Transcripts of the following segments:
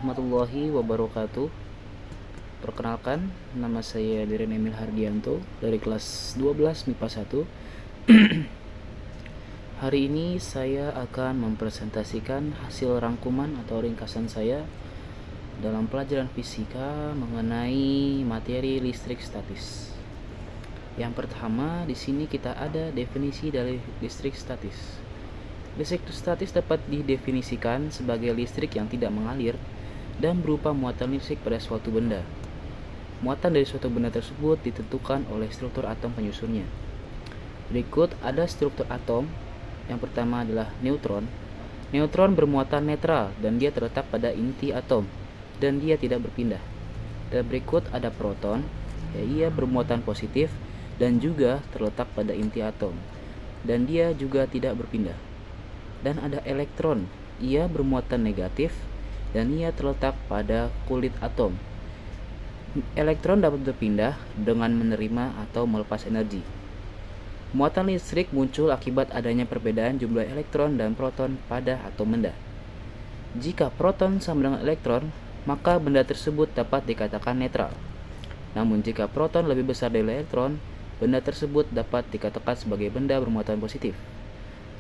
warahmatullahi wabarakatuh. Perkenalkan, nama saya Diren Emil Hardianto dari kelas 12 MIPA 1. Hari ini saya akan mempresentasikan hasil rangkuman atau ringkasan saya dalam pelajaran fisika mengenai materi listrik statis. Yang pertama, di sini kita ada definisi dari listrik statis. Listrik statis dapat didefinisikan sebagai listrik yang tidak mengalir dan berupa muatan listrik pada suatu benda. Muatan dari suatu benda tersebut ditentukan oleh struktur atom penyusunnya. Berikut ada struktur atom. Yang pertama adalah neutron. Neutron bermuatan netral dan dia terletak pada inti atom dan dia tidak berpindah. Dan berikut ada proton, ia bermuatan positif dan juga terletak pada inti atom dan dia juga tidak berpindah. Dan ada elektron, ia bermuatan negatif dan ia terletak pada kulit atom. Elektron dapat berpindah dengan menerima atau melepas energi. Muatan listrik muncul akibat adanya perbedaan jumlah elektron dan proton pada atom benda. Jika proton sama dengan elektron, maka benda tersebut dapat dikatakan netral. Namun jika proton lebih besar dari elektron, benda tersebut dapat dikatakan sebagai benda bermuatan positif.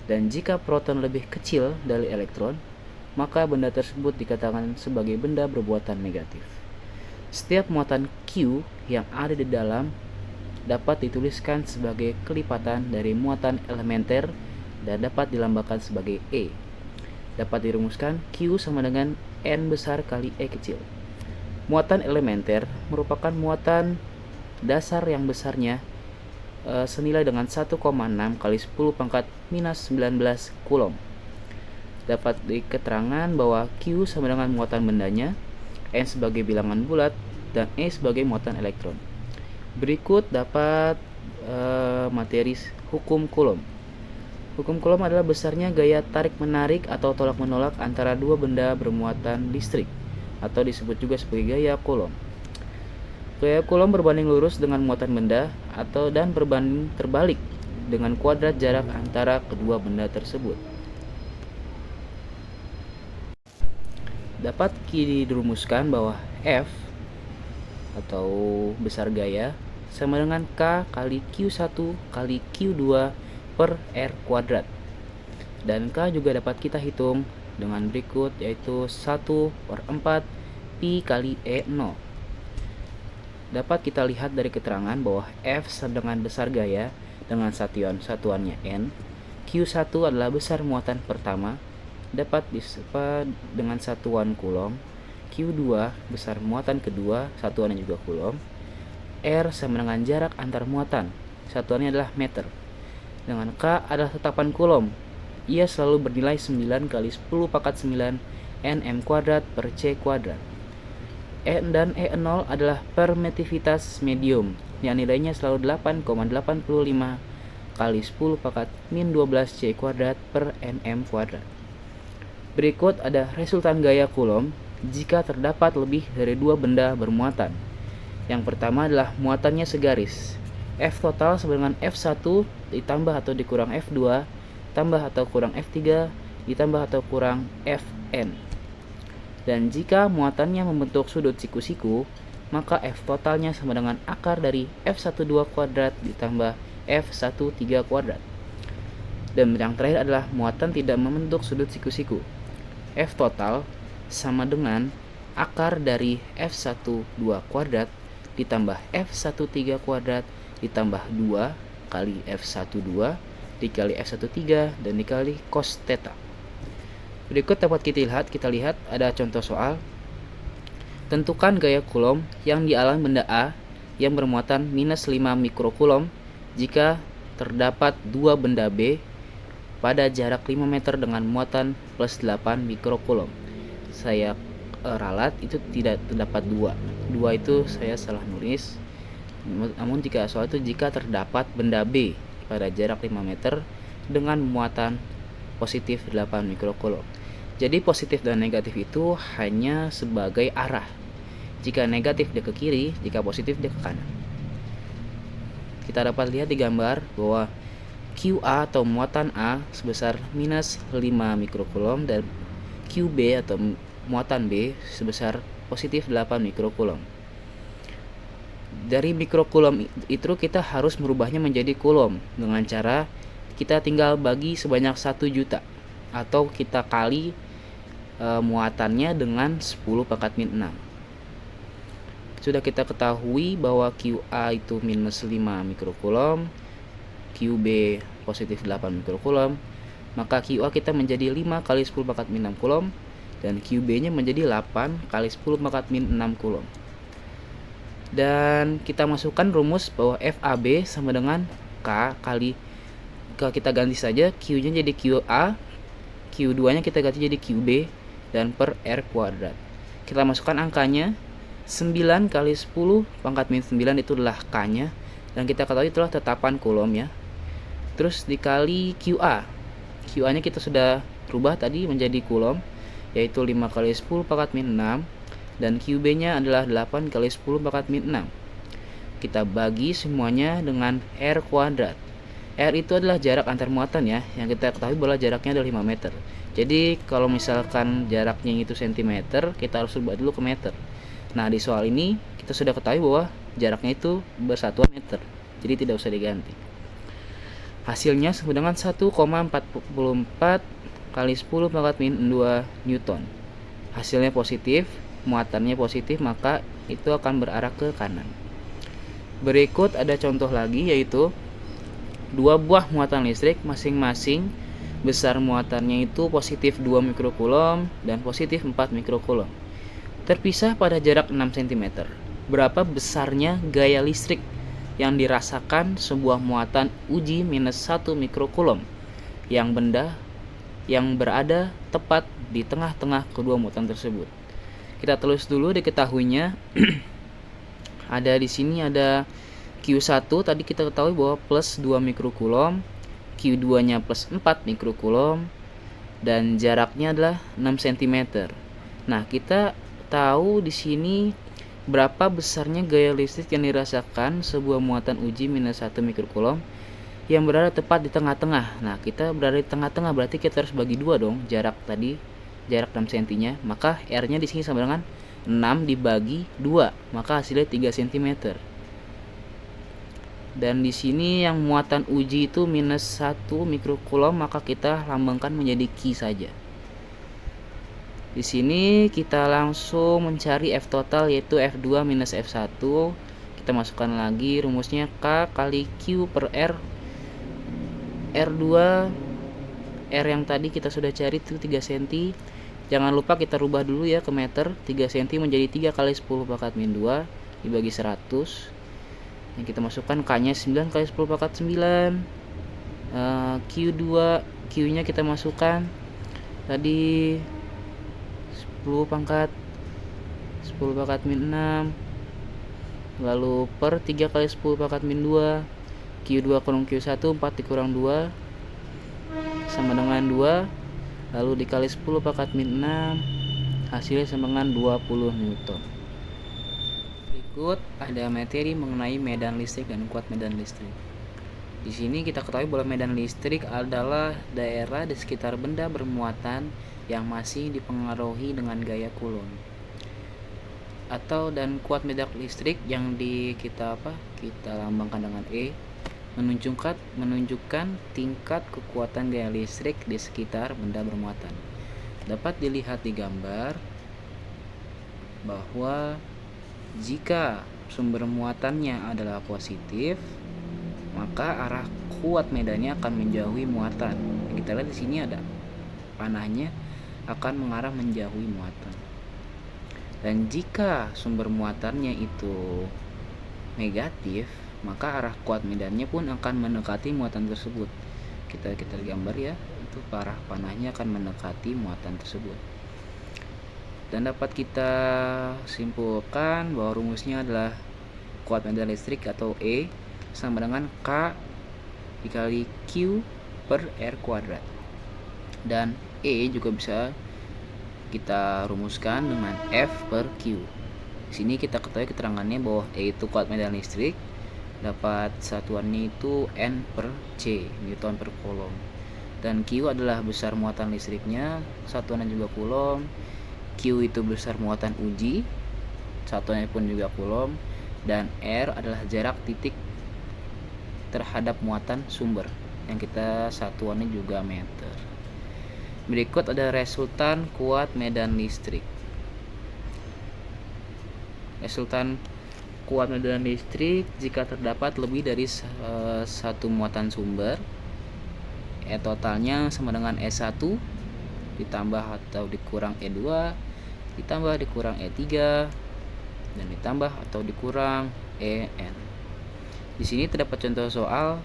Dan jika proton lebih kecil dari elektron, maka benda tersebut dikatakan sebagai benda bermuatan negatif. Setiap muatan Q yang ada di dalam dapat dituliskan sebagai kelipatan dari muatan elementer dan dapat dilambangkan sebagai E. Dapat dirumuskan Q sama dengan N besar kali E kecil. Muatan elementer merupakan muatan dasar yang besarnya senilai dengan 1,6 kali 10 pangkat minus 19 Coulomb. Dapat diketerangan bahwa Q sama dengan muatan bendanya, N sebagai bilangan bulat, dan E sebagai muatan elektron. Berikut dapat materi hukum Coulomb. Hukum Coulomb adalah besarnya gaya tarik-menarik atau tolak-menolak antara dua benda bermuatan listrik, atau disebut juga sebagai gaya Coulomb. Gaya Coulomb berbanding lurus dengan muatan benda dan berbanding terbalik dengan kuadrat jarak antara kedua benda tersebut. Dapat dirumuskan bahwa F atau besar gaya sama dengan K kali Q1 kali Q2 per R kuadrat. Dan K juga dapat kita hitung dengan berikut, yaitu 1/4 Pi kali E0. Dapat kita lihat dari keterangan bahwa F sama dengan besar gaya dengan satuannya N. Q1 adalah besar muatan pertama, dapat disebut dengan satuan Coulomb. Q2 besar muatan kedua, satuannya juga Coulomb. R sama dengan jarak antar muatan, satuannya adalah meter. Dengan K adalah tetapan Coulomb, ia selalu bernilai 9 kali 10 pangkat 9 Nm kuadrat per C kuadrat. Dan E0 adalah permitivitas medium yang nilainya selalu 8,85 kali 10 pangkat min 12 C kuadrat per Nm kuadrat. Berikut ada resultan gaya Coulomb jika terdapat lebih dari dua benda bermuatan. Yang pertama adalah muatannya segaris. F total sama dengan F1 ditambah atau dikurang F2 tambah atau kurang F3 ditambah atau kurang Fn. Dan jika muatannya membentuk sudut siku-siku, maka F totalnya sama dengan akar dari F12 kuadrat ditambah F13 kuadrat. Dan yang terakhir adalah muatan tidak membentuk sudut siku-siku. F total sama dengan akar dari F12 kuadrat ditambah F13 kuadrat ditambah 2 kali F12 dikali F13 dan dikali cos theta. Berikut dapat kita lihat ada contoh soal. Tentukan gaya Coulomb yang dialami benda A yang bermuatan minus 5 mikrocoulomb jika terdapat dua benda B pada jarak 5 meter dengan muatan plus 8 mikrocoulomb. Saya ralat itu tidak terdapat 2 itu saya salah nulis. Namun jika soal itu jika terdapat benda B pada jarak 5 meter dengan muatan positif 8 mikrocoulomb. Jadi positif dan negatif itu hanya sebagai arah. Jika negatif dia ke kiri, jika positif dia ke kanan. Kita dapat lihat di gambar bahwa QA atau muatan A sebesar minus 5 mikrocoulomb dan QB atau muatan B sebesar positif 8 mikrokulom. Dari mikrokulom itu kita harus merubahnya menjadi kulom dengan cara kita tinggal bagi sebanyak 1 juta atau kita kali muatannya dengan 10 pangkat min 6. Sudah kita ketahui bahwa QA itu minus 5 mikrokulom, QB positif 8 mikrokulom, maka QA kita menjadi 5 kali 10 pangkat min 6 kulom, dan QB nya menjadi 8 kali 10 pangkat min 6 kulom. Dan kita masukkan rumus bahwa FAB sama dengan K kali, kita ganti saja Q nya jadi QA, Q2 nya kita ganti jadi QB, dan per R kuadrat. Kita masukkan angkanya, 9 kali 10 pangkat min 9 itu adalah K nya, dan kita ketahui itulah tetapan kulom ya. Terus dikali QA, QA nya kita sudah rubah tadi menjadi kulom, yaitu 5 kali 10 pangkat min 6, dan QB nya adalah 8 kali 10 pangkat min 6. Kita bagi semuanya dengan R kuadrat. R itu adalah jarak antar muatan ya, yang kita ketahui bahwa jaraknya adalah 5 meter. Jadi kalau misalkan jaraknya itu cm, kita harus ubah dulu ke meter. Nah, di soal ini kita sudah ketahui bahwa jaraknya itu bersatuan meter, jadi tidak usah diganti. Hasilnya sama dengan 1,44 kali 10 pangkat min 2 Newton. Hasilnya positif, muatannya positif, maka itu akan berarah ke kanan. Berikut ada contoh lagi, yaitu 2 buah muatan listrik masing-masing besar muatannya itu positif 2 mikrokulom dan positif 4 mikrokulom. Terpisah pada jarak 6 cm. Berapa besarnya gaya listrik yang dirasakan sebuah muatan uji minus 1 mikrokulom yang berada tepat di tengah-tengah kedua muatan tersebut. Kita tulis dulu diketahuinya. Ada di sini ada Q1 tadi kita ketahui bahwa plus 2 mikrokulom, Q2 nya plus 4 mikrokulom, dan jaraknya adalah 6 cm. Nah, kita tahu di sini berapa besarnya gaya listrik yang dirasakan sebuah muatan uji minus 1 mikrokulom yang berada tepat di tengah-tengah. Nah, kita berada di tengah-tengah, berarti kita harus bagi 2 dong, jarak tadi, jarak 6 cm nya. Maka R-nya di sini sama dengan 6 dibagi 2, maka hasilnya 3 cm. Dan di sini yang muatan uji itu minus 1 mikrokulom, maka kita lambangkan menjadi Q saja. Di sini kita langsung mencari F total, yaitu F2 minus F1. Kita masukkan lagi rumusnya K kali Q per R. R2, R yang tadi kita sudah cari itu 3 cm. Jangan lupa kita rubah dulu ya ke meter. 3 cm menjadi 3 kali 10 pangkat min 2 dibagi 100. Yang kita masukkan K nya 9 kali 10 pangkat 9. Q2, Q nya kita masukkan tadi 10 pangkat min 6, lalu per 3 kali 10 pangkat min 2, Q2 kurang Q1, 4 dikurang 2 sama dengan 2, lalu dikali 10 pangkat min 6, hasilnya sama dengan 20 Newton. Berikut ada materi mengenai medan listrik dan kuat medan listrik. Di sini kita ketahui bahwa medan listrik adalah daerah di sekitar benda bermuatan yang masih dipengaruhi dengan gaya kulon. Dan kuat medan listrik yang kita lambangkan dengan E menunjukkan tingkat kekuatan gaya listrik di sekitar benda bermuatan. Dapat dilihat di gambar bahwa jika sumber muatannya adalah positif, maka arah kuat medannya akan menjauhi muatan. Kita lihat di sini ada panahnya akan mengarah menjauhi muatan. Dan jika sumber muatannya itu negatif, maka arah kuat medannya pun akan mendekati muatan tersebut. Kita gambar ya, itu arah panahnya akan mendekati muatan tersebut. Dan dapat kita simpulkan bahwa rumusnya adalah kuat medan listrik atau E sama dengan K dikali Q per R kuadrat. Dan E juga bisa kita rumuskan dengan F per Q. Di sini kita ketahui keterangannya bahwa E itu kuat medan listrik, dapat satuannya itu N per C, Newton per Coulomb. Dan Q adalah besar muatan listriknya, satuannya juga Coulomb. Q itu besar muatan uji, satuannya pun juga Coulomb, dan R adalah jarak titik terhadap muatan sumber yang kita satuannya juga meter. Berikut ada resultan kuat medan listrik. Resultan kuat medan listrik jika terdapat lebih dari satu muatan sumber. E totalnya sama dengan E1 ditambah atau dikurang E2 ditambah dikurang E3 dan ditambah atau dikurang En. Di sini terdapat contoh soal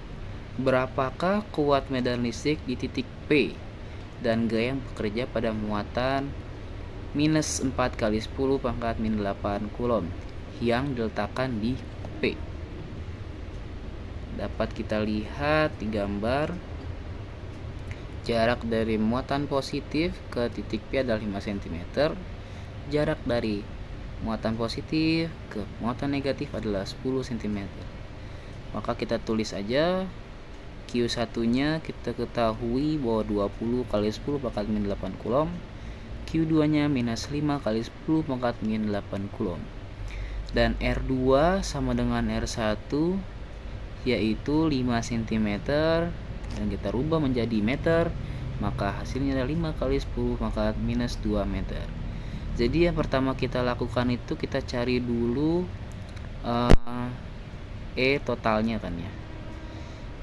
berapakah kuat medan listrik di titik P dan G yang bekerja pada muatan minus 4 kali 10 pangkat min 8 Coulomb yang diletakkan di P. Dapat kita lihat di gambar, jarak dari muatan positif ke titik P adalah 5 cm. Jarak dari muatan positif ke muatan negatif adalah 10 cm. Maka kita tulis aja Q1 nya kita ketahui bahwa 20 kali 10 pangkat min 8 Coulomb. Q2 nya minus 5 kali 10 pangkat min 8 Coulomb. Dan R2 sama dengan R1 yaitu 5 cm, dan kita rubah menjadi meter, maka hasilnya adalah 5 kali 10 pangkat minus 2 meter. Jadi yang pertama kita lakukan itu kita cari dulu E totalnya kan ya.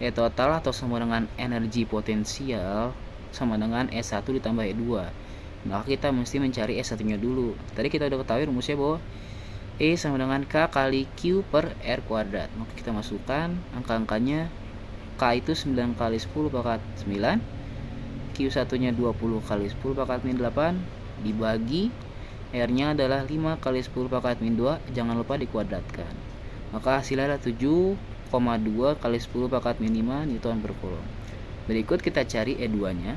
E total atau sama dengan energi potensial sama dengan E1 ditambah E2. Maka kita mesti mencari E1 nya dulu. Tadi kita udah ketahui rumusnya bahwa E sama dengan K kali Q per R kuadrat. Maka kita masukkan angka-angkanya. K itu 9 kali 10 pangkat 9, Q1 nya 20 kali 10 pangkat min 8 dibagi R nya adalah 5 kali 10 pangkat min 2, jangan lupa dikuadratkan. Maka hasilnya adalah 7,2 kali 10 pangkat min 5 Newton per Coulomb. Berikut kita cari E2 nya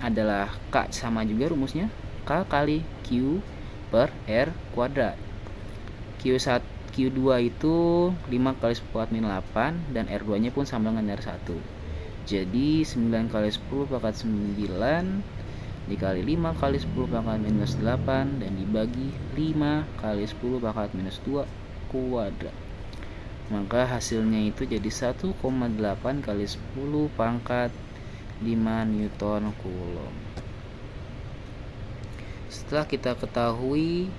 adalah K sama juga rumusnya, K kali Q per R kuadrat. Q2 itu 5 kali 10 pangkat min 8 dan R2 nya pun sama dengan R1. Jadi 9 kali 10 pangkat 9 dikali 5 kali 10 pangkat minus 8 dan dibagi 5 kali 10 pangkat minus 2 kuadrat. Maka hasilnya itu jadi 1,8 kali 10 pangkat 5 Newton Coulomb. Setelah kita ketahui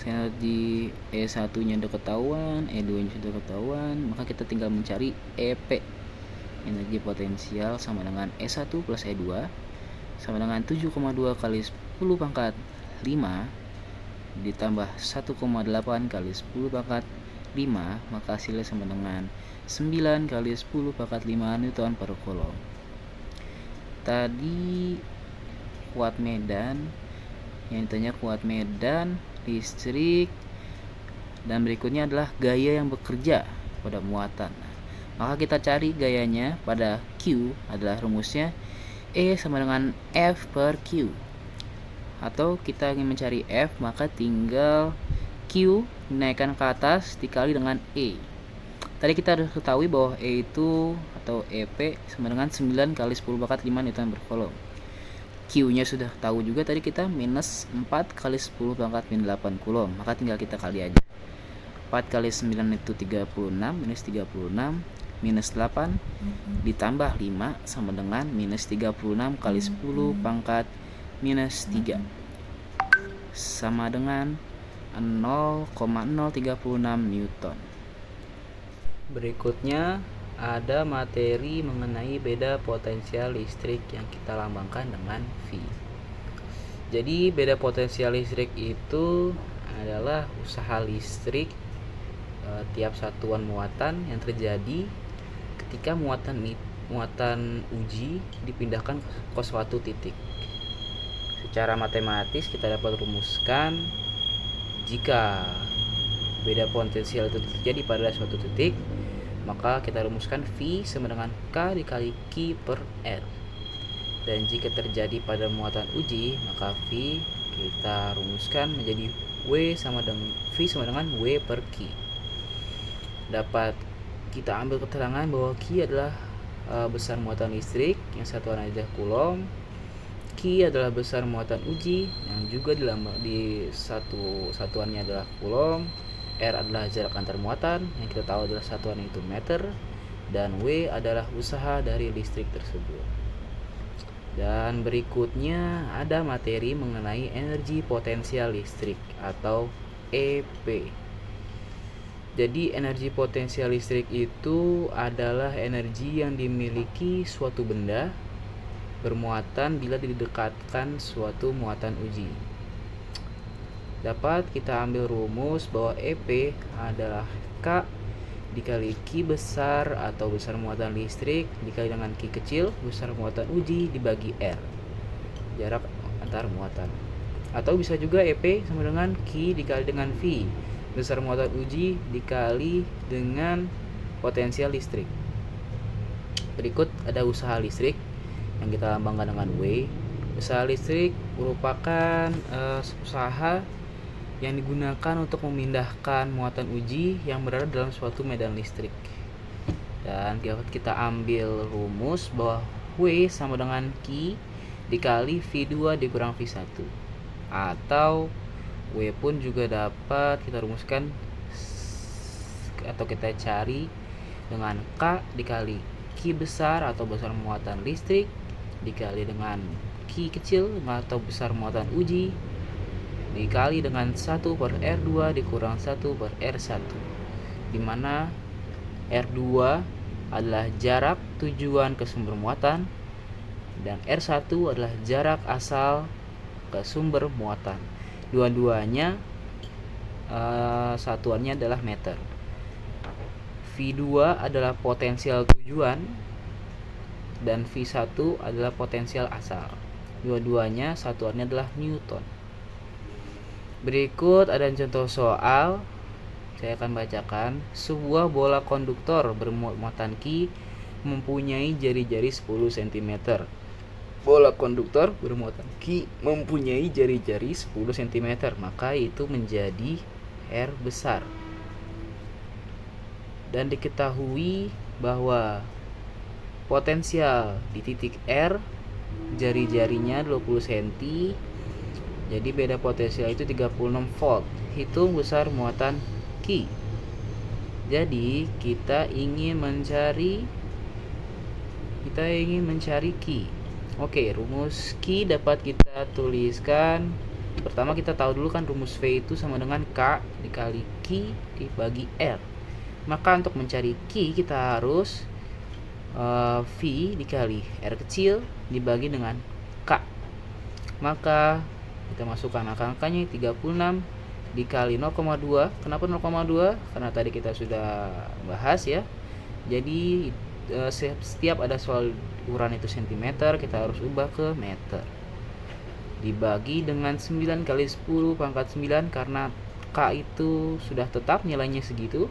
energi E1 nya sudah ketahuan, E2 nya sudah ketahuan, maka kita tinggal mencari EP, energi potensial, sama dengan E1 plus E2 sama dengan 7,2 kali 10 pangkat 5 ditambah 1,8 kali 10 pangkat 5, maka hasilnya sama dengan 9 kali 10 pangkat 5 Newton per Coulomb. Tadi kuat medan, yang ditanya kuat medan listrik, dan berikutnya adalah gaya yang bekerja pada muatan. Maka kita cari gayanya pada Q adalah rumusnya E sama dengan F per Q. Atau kita ingin mencari F, maka tinggal Q dinaikkan ke atas dikali dengan E. Tadi kita harus ketahui bahwa E itu atau EP sama dengan 9 kali 10 pangkat 5 Newton per Coulomb. Q nya sudah tahu juga, tadi kita minus 4 kali 10 pangkat min 8 Coulomb, maka tinggal kita kali aja. 4 kali 9 itu 36, minus 36 minus 8 ditambah 5 sama dengan minus 36 kali 10 pangkat minus 3 sama dengan 0,036 Newton. Berikutnya ada materi mengenai beda potensial listrik yang kita lambangkan dengan V. Jadi beda potensial listrik itu adalah usaha listrik tiap satuan muatan yang terjadi ketika muatan uji dipindahkan ke suatu titik. Secara matematis kita dapat rumuskan jika beda potensial itu terjadi pada suatu titik, maka kita rumuskan V sama dengan K dikali Q per R. Dan jika terjadi pada muatan uji, maka V kita rumuskan menjadi W sama dengan W per Q. Dapat kita ambil keterangan bahwa Q adalah besar muatan listrik yang satuan adalah Coulomb, Q adalah besar muatan uji yang juga di satuannya adalah Coulomb. R adalah jarak antar muatan yang kita tahu adalah satuan itu meter, dan W adalah usaha dari listrik tersebut. Dan berikutnya ada materi mengenai energi potensial listrik atau EP. Jadi energi potensial listrik itu adalah energi yang dimiliki suatu benda bermuatan bila didekatkan suatu muatan uji. Dapat kita ambil rumus bahwa EP adalah K dikali Q besar atau besar muatan listrik dikali dengan Q kecil besar muatan uji dibagi R, jarak antar muatan. Atau bisa juga EP sama dengan Q dikali dengan V, besar muatan uji dikali dengan potensial listrik. Berikut ada usaha listrik yang kita lambangkan dengan W. Usaha listrik merupakan usaha yang digunakan untuk memindahkan muatan uji yang berada dalam suatu medan listrik. Dan kita ambil rumus bahwa W sama dengan Q dikali V2 dikurang V1. Atau W pun juga dapat kita rumuskan atau kita cari dengan K dikali Q besar atau besar muatan listrik dikali dengan Q kecil atau besar muatan uji dikali dengan 1 per R2 dikurang 1 per R1, di mana R2 adalah jarak tujuan ke sumber muatan dan R1 adalah jarak asal ke sumber muatan. Dua-duanya satuannya adalah meter. V2 adalah potensial tujuan dan V1 adalah potensial asal. Dua-duanya satuannya adalah Newton. Berikut ada contoh soal. Saya akan bacakan. Sebuah bola konduktor bermuatan Q mempunyai jari-jari 10 cm. Bola konduktor bermuatan Q mempunyai jari-jari 10 cm, maka itu menjadi R besar. Dan diketahui bahwa potensial di titik R jari-jarinya 20 cm. Jadi beda potensial itu 36 volt. Hitung besar muatan Q. Jadi kita ingin mencari Q. Oke, rumus Q dapat kita tuliskan. Pertama kita tahu dulu kan rumus V itu sama dengan K dikali Q dibagi R. Maka untuk mencari Q kita harus V dikali R kecil dibagi dengan K. Maka kita masukkan angka-angkanya 36 dikali 0,2. Kenapa 0,2? Karena tadi kita sudah bahas ya. Jadi setiap ada soal ukuran itu cm, kita harus ubah ke meter. Dibagi dengan 9 kali 10 pangkat 9 karena K itu sudah tetap nilainya segitu.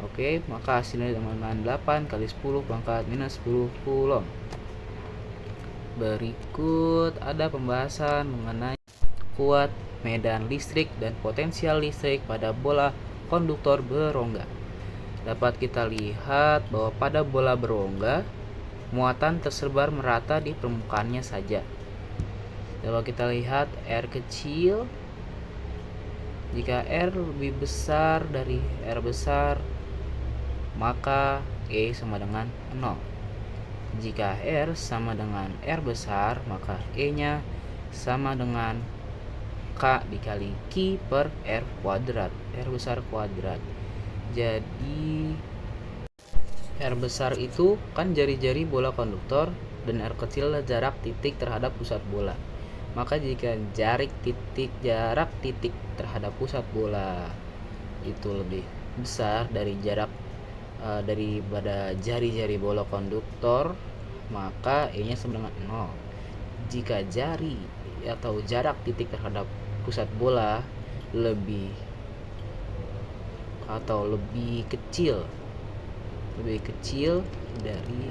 Oke, maka hasilnya dengan 8 kali 10 pangkat minus 10 Coulomb. Berikut ada pembahasan mengenai kuat medan listrik dan potensial listrik pada bola konduktor berongga. Dapat kita lihat bahwa pada bola berongga muatan tersebar merata di permukaannya saja. Kalau kita lihat R kecil, jika R lebih besar dari R besar maka E sama dengan 0. Jika R sama dengan R besar maka E nya sama dengan K dikali Q per R kuadrat, R besar kuadrat. Jadi R besar itu kan jari-jari bola konduktor dan R kecil adalah jarak titik terhadap pusat bola. Maka jika jarak titik terhadap pusat bola itu lebih besar dari jarak daripada jari-jari bola konduktor, maka E nya sama dengan 0. Jika jari atau jarak titik terhadap pusat bola lebih kecil dari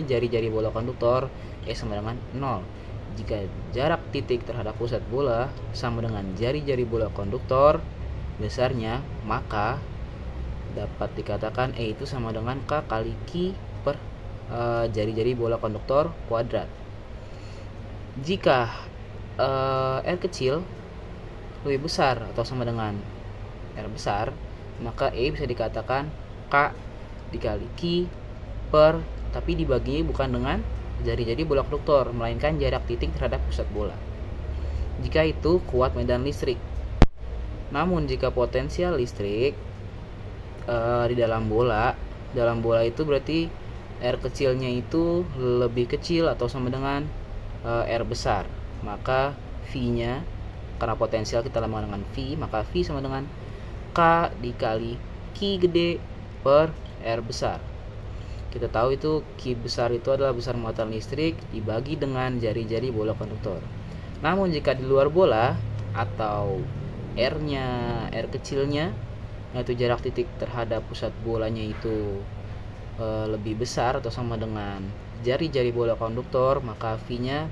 jari-jari bola konduktor, E sama dengan 0. Jika jarak titik terhadap pusat bola sama dengan jari-jari bola konduktor besarnya, maka dapat dikatakan E itu sama dengan K kali Q per jari-jari bola konduktor kuadrat. Jika R kecil lebih besar atau sama dengan R besar, maka E bisa dikatakan K dikali Q per, tapi dibaginya bukan dengan jari-jari bola konduktor, melainkan jarak titik terhadap pusat bola. Jika itu kuat medan listrik. Namun jika potensial listrik di dalam bola itu berarti R kecilnya itu lebih kecil atau sama dengan R besar, maka V-nya, karena potensial kita lama dengan V, maka V sama dengan K dikali Q gede per R besar. Kita tahu itu Q besar itu adalah besar muatan listrik dibagi dengan jari-jari bola konduktor. Namun jika di luar bola atau R kecilnya, yaitu jarak titik terhadap pusat bolanya itu lebih besar atau sama dengan jari-jari bola konduktor, maka V-nya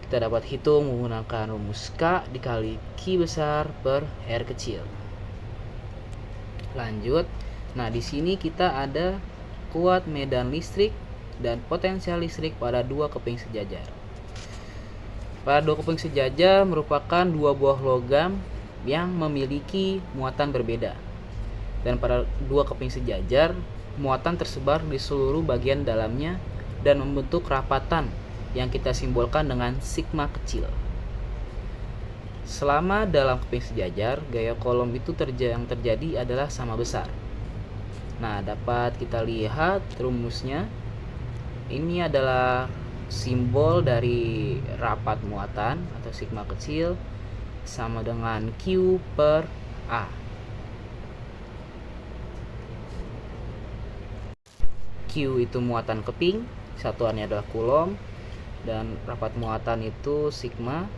kita dapat hitung menggunakan rumus K dikali Q besar per R kecil. Lanjut. Nah, di sini kita ada kuat medan listrik dan potensial listrik pada dua keping sejajar. Pada dua keping sejajar merupakan dua buah logam yang memiliki muatan berbeda. Dan pada dua keping sejajar, muatan tersebar di seluruh bagian dalamnya dan membentuk rapatan yang kita simbolkan dengan sigma kecil. Selama dalam keping sejajar, gaya kolom itu yang terjadi adalah sama besar. Nah, dapat kita lihat rumusnya. Ini adalah simbol dari rapat muatan atau sigma kecil sama dengan Q per A. Q itu muatan keping, satuannya adalah kulom, dan rapat muatan itu sigma,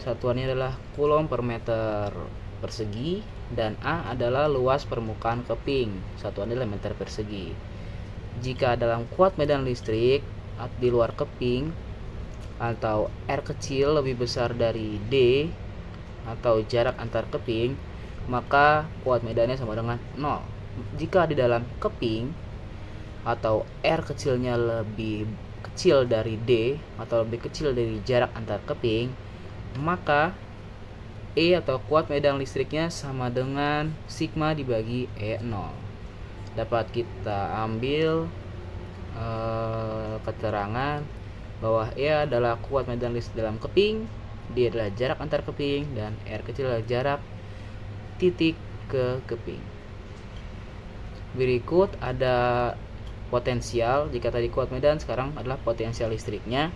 satuannya adalah kulom per meter persegi, dan A adalah luas permukaan keping, satuannya adalah meter persegi. Jika dalam kuat medan listrik di luar keping atau R kecil lebih besar dari D atau jarak antar keping, maka kuat medannya sama dengan 0. Jika di dalam keping atau R kecilnya lebih kecil dari D atau lebih kecil dari jarak antar keping, maka E atau kuat medan listriknya sama dengan sigma dibagi E0. Dapat kita ambil keterangan bahwa E adalah kuat medan listrik dalam keping, D adalah jarak antar keping, dan R kecil adalah jarak titik ke keping. Berikut ada potensial. Jika tadi kuat medan, sekarang adalah potensial listriknya.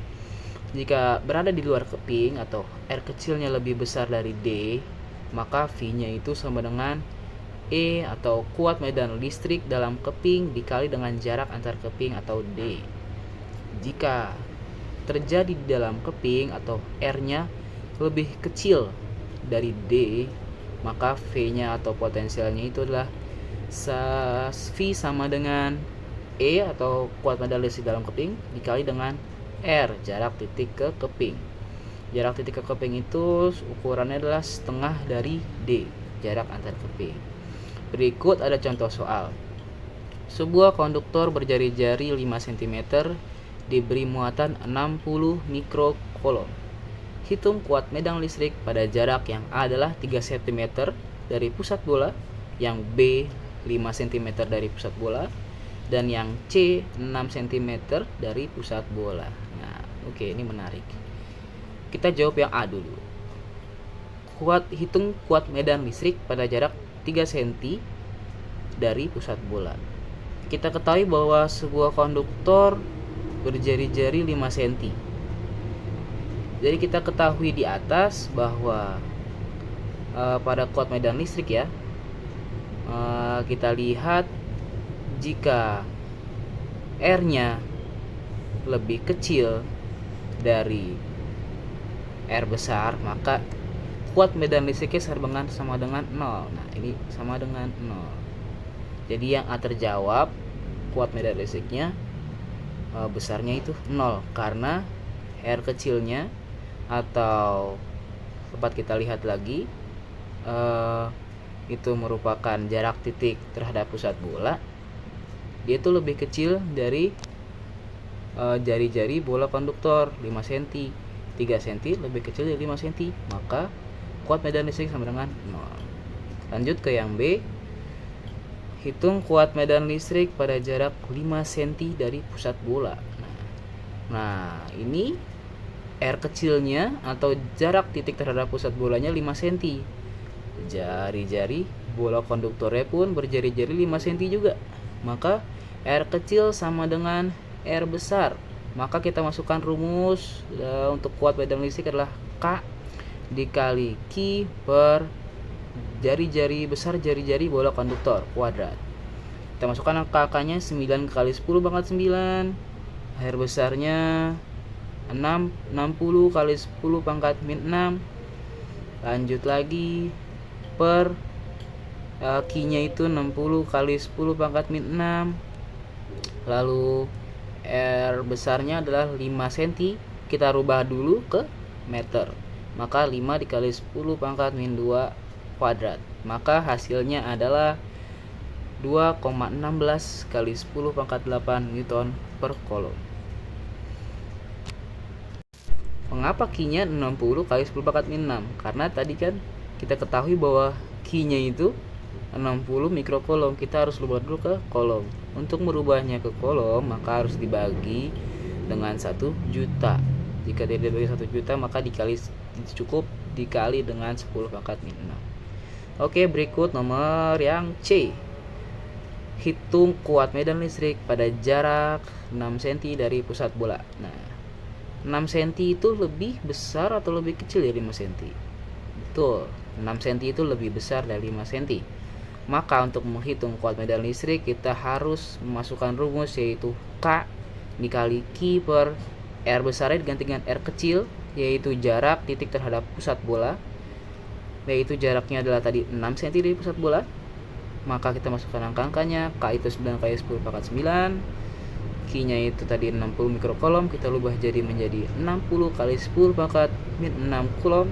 Jika berada di luar keping atau R kecilnya lebih besar dari D, maka V-nya itu sama dengan E atau kuat medan listrik dalam keping dikali dengan jarak antar keping atau D. Jika terjadi di dalam keping atau R-nya lebih kecil dari D, maka V-nya atau potensialnya itu adalah V sama dengan E atau kuat medan listrik dalam keping dikali dengan R, jarak titik ke keping. Jarak titik ke keping itu ukurannya adalah setengah dari D, jarak antar keping. Berikut ada contoh soal. Sebuah konduktor berjari-jari 5 cm diberi muatan 60 mikrokolom. Hitung kuat medan listrik pada jarak yang A adalah 3 cm dari pusat bola, yang B 5 cm dari pusat bola, dan yang C 6 cm dari pusat bola. Nah, oke, ini menarik. Kita jawab yang A dulu. Hitung kuat medan listrik pada jarak 3 cm dari pusat bola. Kita ketahui bahwa sebuah konduktor berjari-jari 5 cm. Jadi kita ketahui di atas bahwa pada kuat medan listrik ya, kita lihat jika R-nya lebih kecil dari R besar, maka kuat medan listriknya sama dengan 0. Nah, ini sama dengan 0. Jadi yang A terjawab, kuat medan listriknya besarnya itu 0 karena R kecilnya, atau tempat kita lihat lagi, itu merupakan jarak titik terhadap pusat bola, dia itu lebih kecil dari jari-jari bola konduktor 5 cm. 3 cm lebih kecil dari 5 cm, maka kuat medan listrik sama dengan 0. Lanjut ke yang B. Hitung kuat medan listrik pada jarak 5 cm dari pusat bola. Nah, ini R kecilnya atau jarak titik terhadap pusat bolanya 5 cm. Jari-jari bola konduktornya pun berjari-jari 5 cm juga. Maka R kecil sama dengan R besar. Maka kita masukkan rumus untuk kuat medan listrik adalah K dikali Q per jari-jari besar jari-jari bola konduktor kuadrat. Kita masukkan angka-angkanya 9 kali 10 pangkat 9. R besarnya 60 kali 10 pangkat min 6. Lanjut lagi per Q-nya itu 60 kali 10 pangkat min 6. Lalu R besarnya adalah 5 cm. Kita rubah dulu ke meter. Maka 5 dikali 10 pangkat min 2 kuadrat. Maka hasilnya adalah 2,16 kali 10 pangkat 8 Newton per kolom. Mengapa Q-nya 60 kali 10 pangkat min 6? Karena tadi kan kita ketahui bahwa Q-nya itu 60 mikrokolom. Kita harus rubah dulu ke kolom. Untuk merubahnya ke kolom, maka harus dibagi dengan 1 juta. Jika tidak dibagi 1 juta, maka cukup dikali dengan 10 pangkat min 6. Oke, berikut nomor yang C. Hitung kuat medan listrik pada jarak 6 cm dari pusat bola. Nah, 6 cm itu lebih besar atau lebih kecil dari 5 cm? Betul, 6 cm itu lebih besar dari 5 cm. Maka untuk menghitung kuat medan listrik, kita harus memasukkan rumus yaitu K dikali Q per R besarnya diganti dengan R kecil, yaitu jarak titik terhadap pusat bola, yaitu jaraknya adalah tadi 6 cm dari pusat bola. Maka kita masukkan angka-angkanya. K itu 9 kali 10 pangkat 9. Q-nya itu tadi 60 mikrokolom. Kita ubah jadi menjadi 60 kali 10 pangkat min 6 kulom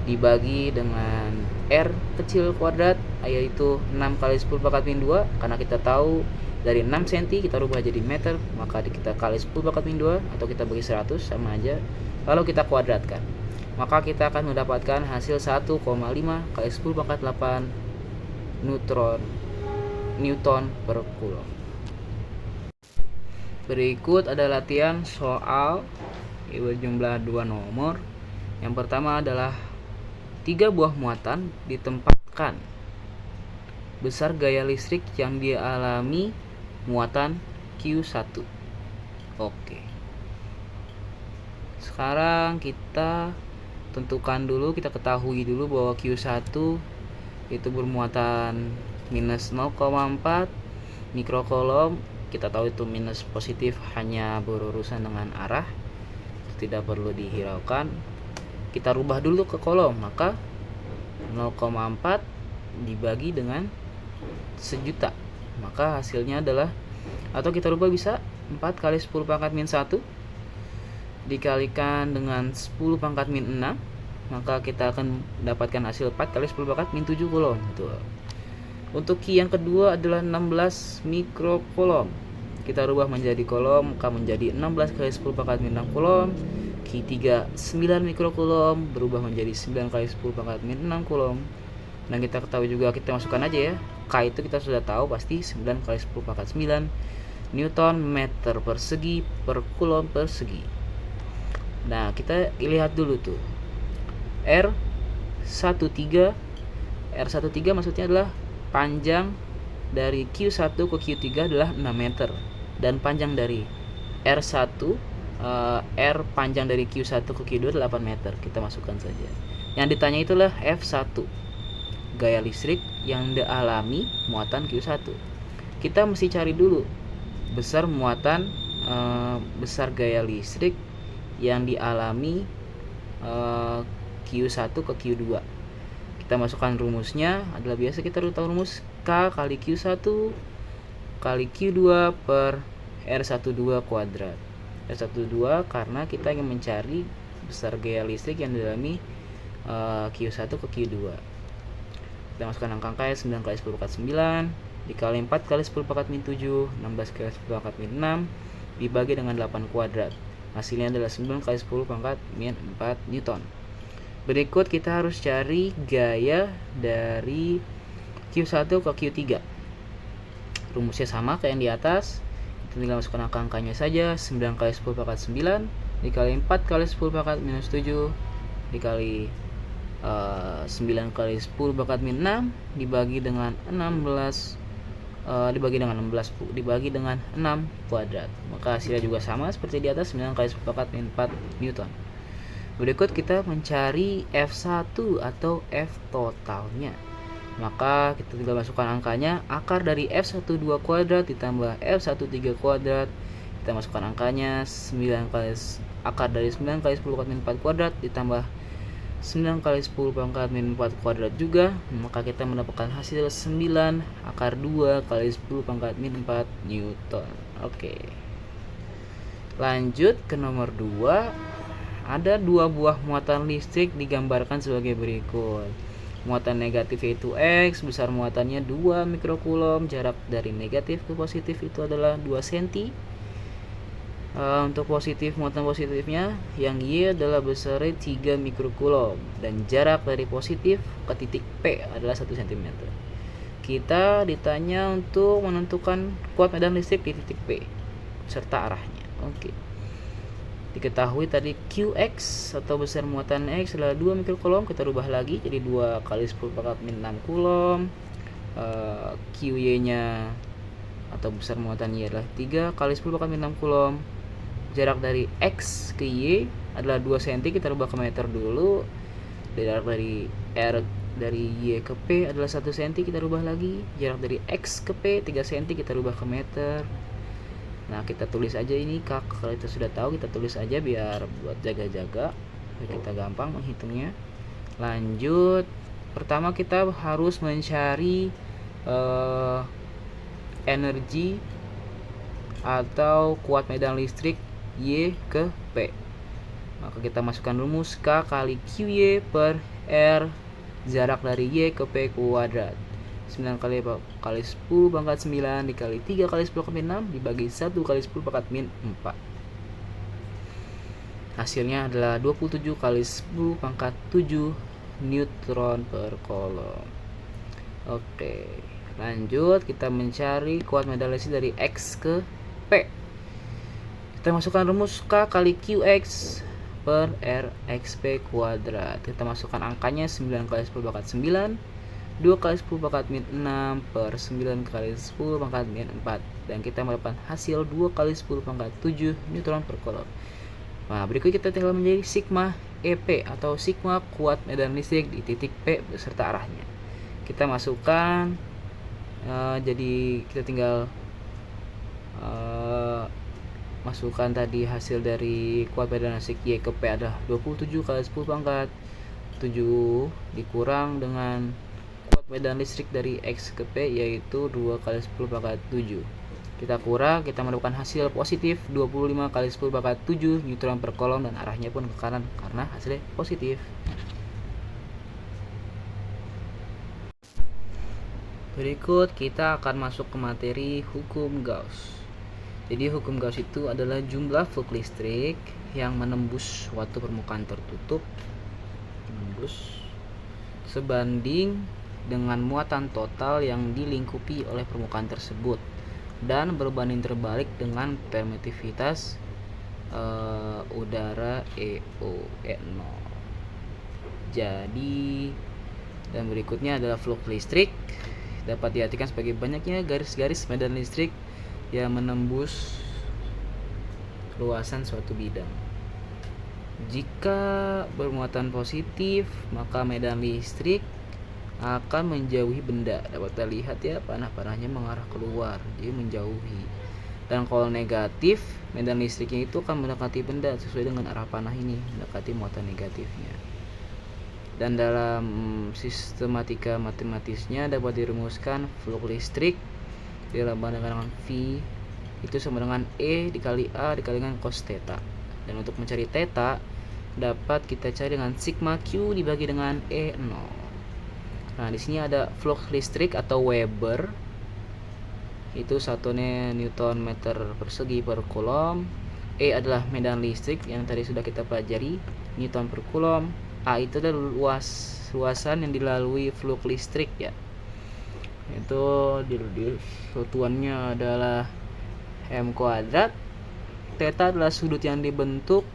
dibagi dengan R kecil kuadrat, yaitu 6 kali 10 pangkat min 2. Karena kita tahu dari 6 cm kita rubah jadi meter, maka kita kali 10 pangkat min 2 atau kita bagi 100 sama aja. Lalu kita kuadratkan, maka kita akan mendapatkan hasil 1,5 kali 10 pangkat 8 Newton per kulom. Berikut ada latihan soal berjumlah 2 nomor. Yang pertama adalah 3 buah muatan ditempatkan. Besar gaya listrik yang dialami muatan Q1. Oke. Sekarang kita tentukan dulu, kita ketahui dulu bahwa Q1 itu bermuatan minus 0,4 mikrokolom. Kita tahu itu minus positif hanya berurusan dengan arah, tidak perlu dihiraukan. Kita rubah dulu ke kolom, maka 0,4 dibagi dengan sejuta, maka hasilnya adalah, atau kita rubah bisa 4 kali 10 pangkat min 1 dikalikan dengan 10 pangkat min 6, maka kita akan mendapatkan hasil 4 kali 10 pangkat min 7 kulom. Betul. Untuk Q yang kedua adalah 16 mikrokolom. Kita rubah menjadi kolom, maka menjadi 16 kali 10 pangkat min 6 kulom. Q3 9 mikrokolom berubah menjadi 9 kali 10 pangkat min 6 kulom. Dan kita ketahui juga, kita masukkan aja ya, K itu kita sudah tahu pasti 9 kali 10 pangkat 9 Newton meter persegi per kulom persegi. Nah, kita lihat dulu tuh R13 maksudnya adalah panjang dari Q1 ke Q3 adalah 6 meter, dan panjang dari R panjang dari Q1 ke Q2 8 meter. Kita masukkan saja. Yang ditanya itulah F1, gaya listrik yang dialami muatan Q1. Kita mesti cari dulu besar muatan besar gaya listrik yang dialami Q1 ke Q2. Kita masukkan rumusnya adalah, biasa kita harus tahu rumus K kali Q1 kali Q2 per R12 kuadrat. R12 karena kita ingin mencari besar gaya listrik yang dialami Q1 ke Q2. Kita masukkan angka-angkanya 9 kali 10 pangkat 9 dikali 4 kali 10 pangkat min 7, 16 kali 10 pangkat min 6, dibagi dengan 8 kuadrat. Hasilnya adalah 9 kali 10 pangkat min 4 Newton. Berikut kita harus cari gaya dari Q1 ke Q3. Rumusnya sama kayak yang di atas. Kita tinggal masukkan angka-angkanya saja. 9 kali 10 pangkat 9 dikali 4 kali 10 pangkat minus 7 dikali 9 kali 10 pangkat min 6 dibagi dengan 16 dibagi dengan 6 kuadrat. Maka hasilnya juga sama seperti di atas, 9 kali 10 pangkat min 4 Newton. Berikut kita mencari F1 atau F totalnya. Maka kita tinggal masukkan angkanya. Akar dari F12 kuadrat ditambah F13 kuadrat. Kita masukkan angkanya. Akar dari 9 kali 10 pangkat min 4 kuadrat ditambah 9 kali 10 pangkat min 4 kuadrat juga. Maka kita mendapatkan hasil 9 akar 2 kali 10 pangkat min 4 Newton. Oke. Lanjut ke nomor 2. Ada 2 buah muatan listrik digambarkan sebagai berikut. Muatan negatif yaitu X, besar muatannya 2 mikrokulom, jarak dari negatif ke positif itu adalah 2 cm. Untuk muatan positifnya yang Y adalah besarnya 3 mikrokulom dan jarak dari positif ke titik P adalah 1 cm. Kita ditanya untuk menentukan kuat medan listrik di titik P serta arahnya. Oke. Diketahui tadi Qx atau besar muatan X adalah 2 mikrokulom, kita rubah lagi jadi 2 kali 10 pangkat min 6 kulom. Qy nya atau besar muatan Y adalah 3 kali 10 pangkat min 6 kulom. Jarak dari X ke Y adalah 2 cm, kita rubah ke meter dulu. Jarak dari R dari Y ke P adalah 1 cm, kita rubah lagi. Jarak dari X ke P 3 cm, kita rubah ke meter. Nah, kita tulis aja ini Kak. Kalau kita sudah tahu, kita tulis aja biar buat jaga-jaga, biar kita gampang menghitungnya. Lanjut, pertama kita harus mencari energi atau kuat medan listrik Y ke P. Maka kita masukkan rumus K kali QY per R, jarak dari Y ke P kuadrat. 9 kali 10 pangkat 9 dikali 3 kali 10 pangkat min 6 dibagi 1 kali 10 pangkat min 4. Hasilnya adalah 27 kali 10 pangkat 7 Newton per kolom. Oke, lanjut kita mencari kuat medan listrik dari X ke P. Kita masukkan rumus K kali QX per RXP kuadrat. Kita masukkan angkanya 9 kali 10 pangkat 9, 2 kali 10 pangkat min 6 per 9 kali 10 pangkat min 4. Dan kita mendapatkan hasil 2 kali 10 pangkat 7 Newton per kolom. Nah, berikut kita tinggal menjadi sigma EP atau sigma kuat medan listrik di titik P beserta arahnya. Kita masukkan, jadi kita tinggal masukkan tadi hasil dari kuat medan listrik Y ke P adalah 27 kali 10 pangkat 7 dikurang dengan kuat medan listrik dari X ke P yaitu 2 kali 10 pangkat 7. Kita kurang, kita mendapatkan hasil positif 25 kali 10 pangkat 7 Newton per kolom dan arahnya pun ke kanan karena hasilnya positif. Berikut kita akan masuk ke materi hukum Gauss. Jadi hukum Gauss itu adalah jumlah flux listrik yang menembus suatu permukaan tertutup sebanding dengan muatan total yang dilingkupi oleh permukaan tersebut dan berbanding terbalik dengan permitivitas udara E0. Jadi, dan berikutnya adalah flux listrik dapat diartikan sebagai banyaknya garis-garis medan listrik yang menembus luasan suatu bidang. Jika bermuatan positif, maka medan listrik akan menjauhi benda. Dapat kita lihat ya, panah-panahnya mengarah keluar, jadi menjauhi. Dan kalau negatif, medan listriknya itu akan mendekati benda sesuai dengan arah panah ini, mendekati muatan negatifnya. Dan dalam sistematika matematisnya dapat dirumuskan flux listrik dilambangkan dengan V itu sama dengan E dikali A dikali dengan cos theta. Dan untuk mencari theta dapat kita cari dengan sigma Q dibagi dengan E0. Nah, di sini ada flux listrik atau Weber itu satunya Newton meter persegi per Coulomb. E adalah medan listrik yang tadi sudah kita pelajari, Newton per Coulomb. A itu adalah luasan yang dilalui flux listrik ya. Itu di satuannya adalah m kuadrat. Theta adalah sudut yang dibentuk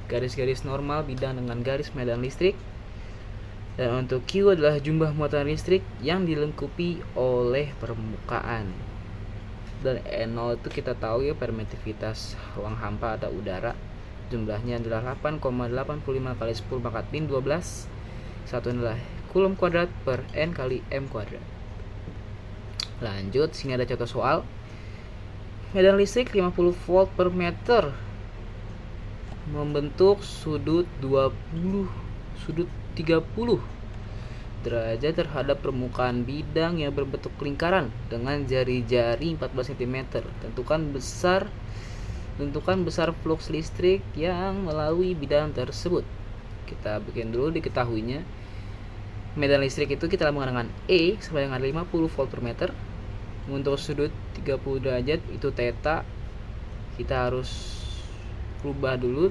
garis-garis normal bidang dengan garis medan listrik. Dan untuk Q adalah jumlah muatan listrik yang dilengkapi oleh permukaan. Dan N0 itu kita tahu ya, permitivitas ruang hampa atau udara. Jumlahnya adalah 8,85 kali 10 pangkat min 12. Satu adalah Coulomb kuadrat per N kali M kuadrat. Lanjut, sini ada contoh soal. Medan listrik 50 volt per meter membentuk sudut 30 derajat terhadap permukaan bidang yang berbentuk lingkaran dengan jari-jari 14 cm. Tentukan besar flux listrik yang melalui bidang tersebut. Kita bikin dulu diketahuinya. Medan listrik itu kita lambangkan dengan E sama dengan 50 volt per meter. Untuk sudut 30 derajat itu theta. Kita harus rubah dulu,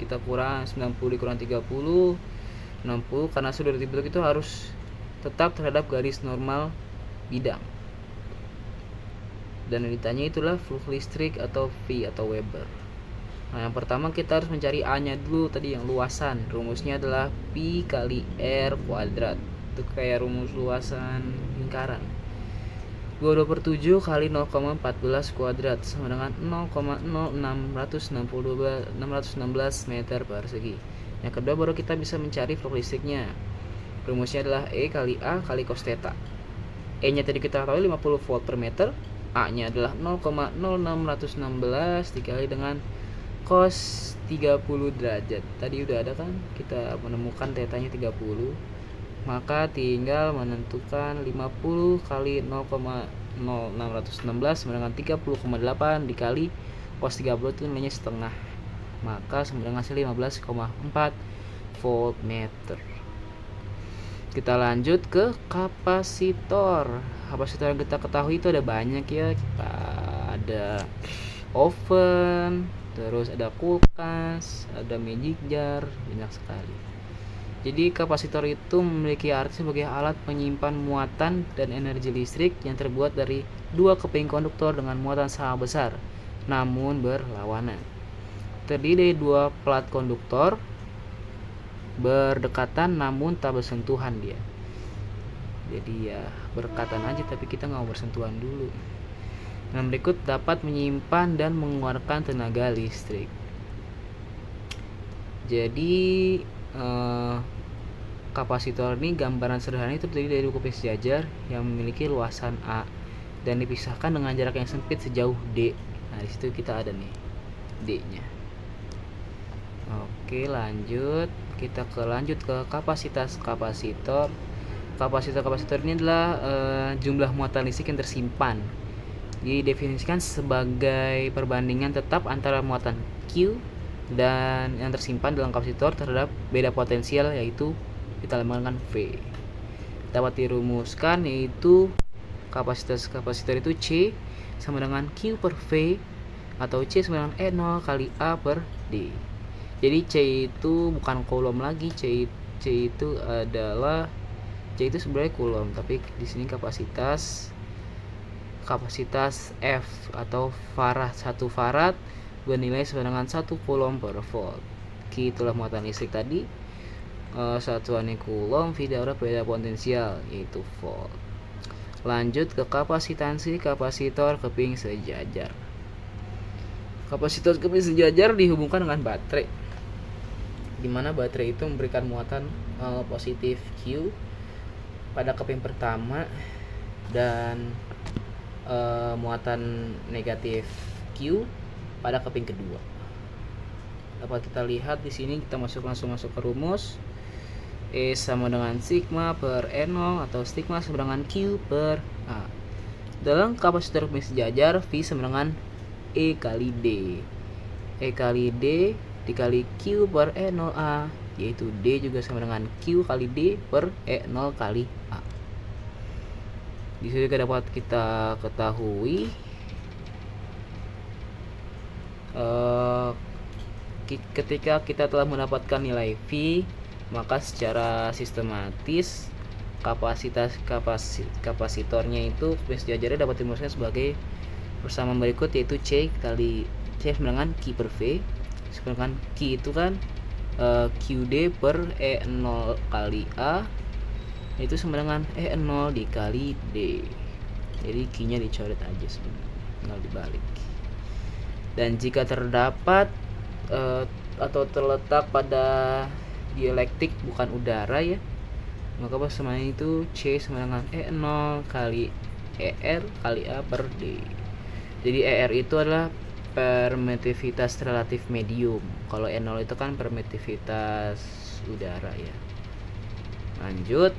kita kurang 90 dikurang 30 60, karena sudut dibentuk itu harus tetap terhadap garis normal bidang. Dan yang ditanya itulah flux listrik atau V atau Weber. Nah, yang pertama kita harus mencari A nya dulu, tadi yang luasan. Rumusnya adalah Pi kali R kuadrat. Itu kayak rumus luasan lingkaran. 22/7 kali 0,14 kuadrat sama dengan 0,00616 meter persegi. Yang kedua baru kita bisa mencari flux listriknya. Rumusnya adalah E kali A kali cos theta. E nya tadi kita tahu 50 volt per meter. A nya adalah 0,0616 dikali dengan cos 30 derajat. Tadi udah ada kan, kita menemukan theta nya 30. Maka tinggal menentukan 50 kali 0,0616 sama dengan 30,8 dikali cos 30 itu nilainya setengah. Maka sama dengan hasil 15,4 volt meter. Kita lanjut ke kapasitor. Kapasitor yang kita ketahui itu ada banyak ya. Kita ada oven, terus ada kulkas, ada magic jar, banyak sekali. Jadi kapasitor itu memiliki arti sebagai alat penyimpan muatan dan energi listrik yang terbuat dari dua keping konduktor dengan muatan sama besar, namun berlawanan. Terdiri dari dua plat konduktor berdekatan namun tak bersentuhan dia. Jadi ya berdekatan aja tapi kita nggak mau bersentuhan dulu. Nah, berikut dapat menyimpan dan mengeluarkan tenaga listrik. Jadi kapasitor ini gambaran sederhana itu terdiri dari dua keping sejajar yang memiliki luasan A dan dipisahkan dengan jarak yang sempit sejauh D. Nah, di situ kita ada nih D-nya. Oke, lanjut. Kita lanjut ke kapasitas kapasitor. Kapasitor ini adalah jumlah muatan listrik yang tersimpan. Didefinisikan sebagai perbandingan tetap antara muatan Q dan yang tersimpan dalam kapasitor terhadap beda potensial, yaitu kita lambangkan V. Dapat dirumuskan yaitu kapasitas kapasitor itu C sama dengan Q per V atau C sama dengan E0 kali A per D. Jadi C itu bukan Coulomb lagi, C itu sebenarnya Coulomb, tapi di sini kapasitas F atau farad. 1 farad bernilai sama dengan 1 Coulomb per volt. Q itulah muatan listrik tadi. Satuannya Coulomb, V adalah beda potensial yaitu volt. Lanjut ke kapasitansi kapasitor keping sejajar. Kapasitor keping sejajar dihubungkan dengan baterai, di mana baterai itu memberikan muatan positif Q pada keping pertama dan muatan negatif Q pada keping kedua. Dapat kita lihat di sini, kita langsung masuk ke rumus. E sama dengan sigma per N0 atau sigma sama dengan Q per A. Dalam kapasitor keping sejajar, V sama dengan E kali D. E kali D dikali Q per E0A, yaitu D juga sama dengan Q kali D per E0 kali A. Di sini juga dapat kita ketahui ketika kita telah mendapatkan nilai V, maka secara sistematis kapasitornya itu sejajarnya dapat dirumuskan sebagai persamaan berikut, yaitu C sama dengan Q per V. Sedangkan Q itu kan QD per E0 kali A, itu sama dengan E0 dikali D. Jadi Q nya dicoret aja sebenarnya, tinggal dibalik. Dan jika terdapat atau terletak pada dielektik bukan udara ya, maka persamaan itu C sama dengan E0 kali ER kali A per D. Jadi ER itu adalah permitivitas relatif medium, kalau E0 itu kan permitivitas udara ya. Lanjut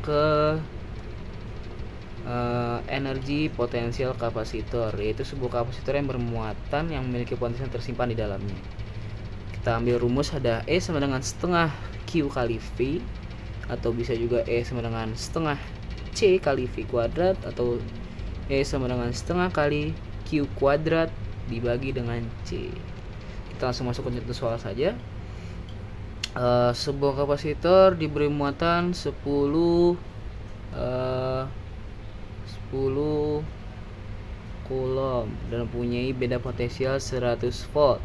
ke energi potensial kapasitor, yaitu sebuah kapasitor yang bermuatan yang memiliki potensial tersimpan di dalamnya. Kita ambil rumus, ada E sama dengan setengah Q kali V, atau bisa juga E sama dengan setengah C kali V kuadrat, atau E sama dengan setengah kali Q kuadrat dibagi dengan C. Kita langsung masuk ke contoh soal saja. Sebuah kapasitor diberi muatan 10 coulomb dan mempunyai beda potensial 100 volt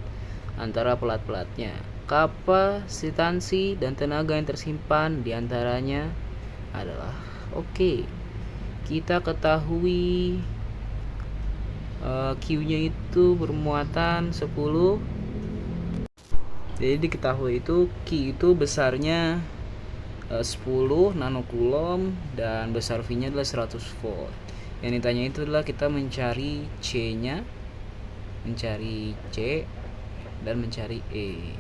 antara pelat-pelatnya. Kapasitansi dan tenaga yang tersimpan diantaranya adalah kita ketahui Q-nya itu bermuatan 10. Jadi diketahui itu Q itu besarnya 10 nanocoulomb dan besar V-nya adalah 100 volt. Yang ditanya itu adalah kita mencari C-nya, mencari C dan mencari E.